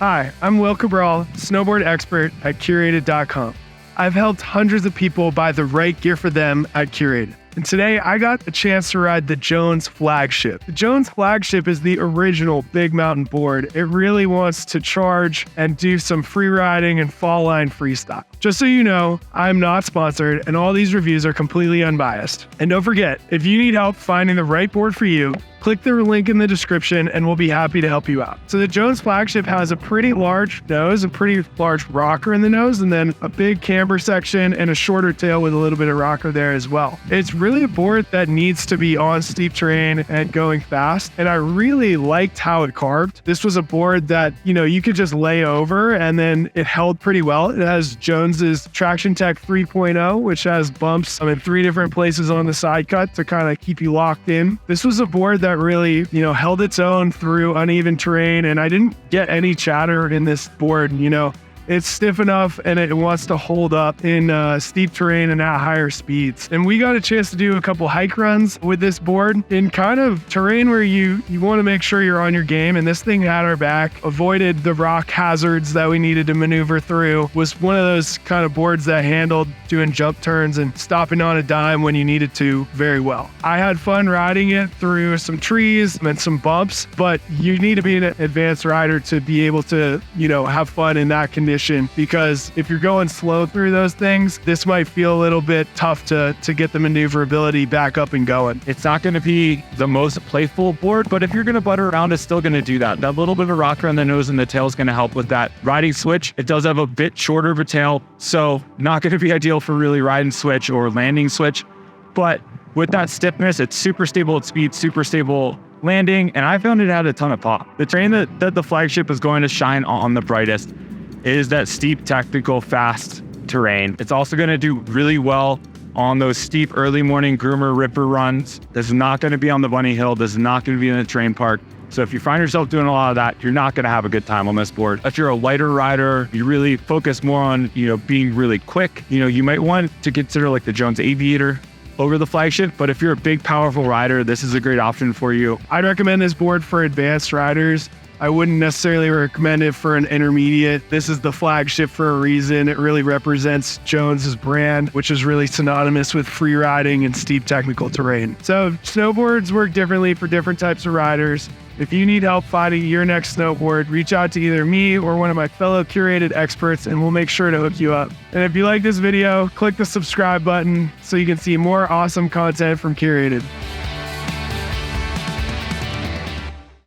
Hi, I'm Will Cabral, snowboard expert at Curated.com. I've helped hundreds of people buy the right gear for them at Curated. And today I got a chance to ride the Jones Flagship. The Jones Flagship is the original big mountain board. It really wants to charge and do some free riding and fall line freestyle. Just so you know, I'm not sponsored and all these reviews are completely unbiased. And don't forget, if you need help finding the right board for you, click the link in the description and we'll be happy to help you out. So the Jones Flagship has a pretty large nose, a pretty large rocker in the nose, and then a big camber section and a shorter tail with a little bit of rocker there as well. It's really a board that needs to be on steep terrain and going fast. And I really liked how it carved. This was a board that, you could just lay over and then it held pretty well. It has Jones's Traction Tech 3.0, which has bumps in 3 different places on the side cut to kind of keep you locked in. This was a board that really, held its own through uneven terrain, and I didn't get any chatter in this board. It's stiff enough and it wants to hold up in steep terrain and at higher speeds. And we got a chance to do a couple hike runs with this board in kind of terrain where you want to make sure you're on your game. And this thing had our back, avoided the rock hazards that we needed to maneuver through, was one of those kind of boards that handled doing jump turns and stopping on a dime when you needed to very well. I had fun riding it through some trees and some bumps, but you need to be an advanced rider to be able to, have fun in that condition. Because if you're going slow through those things, this might feel a little bit tough to get the maneuverability back up and going. It's not going to be the most playful board, but if you're going to butter around, it's still going to do that. That little bit of rocker on the nose and the tail is going to help with that. Riding switch, it does have a bit shorter of a tail, so not going to be ideal for really riding switch or landing switch. But with that stiffness, it's super stable at speed, super stable landing, and I found it had a ton of pop. The terrain that the Flagship is going to shine on the brightest is that steep, technical, fast terrain. It's also going to do really well on those steep early morning groomer ripper runs. This is not going to be on the bunny hill. This is not going to be in a terrain park. So if you find yourself doing a lot of that, you're not going to have a good time on this board. If you're a lighter rider, you really focus more on, being really quick. You might want to consider like the Jones Aviator over the Flagship, but if you're a big, powerful rider, this is a great option for you. I'd recommend this board for advanced riders. I wouldn't necessarily recommend it for an intermediate. This is the Flagship for a reason. It really represents Jones's brand, which is really synonymous with free riding and steep technical terrain. So snowboards work differently for different types of riders. If you need help finding your next snowboard, reach out to either me or one of my fellow Curated experts and we'll make sure to hook you up. And if you like this video, click the subscribe button so you can see more awesome content from Curated.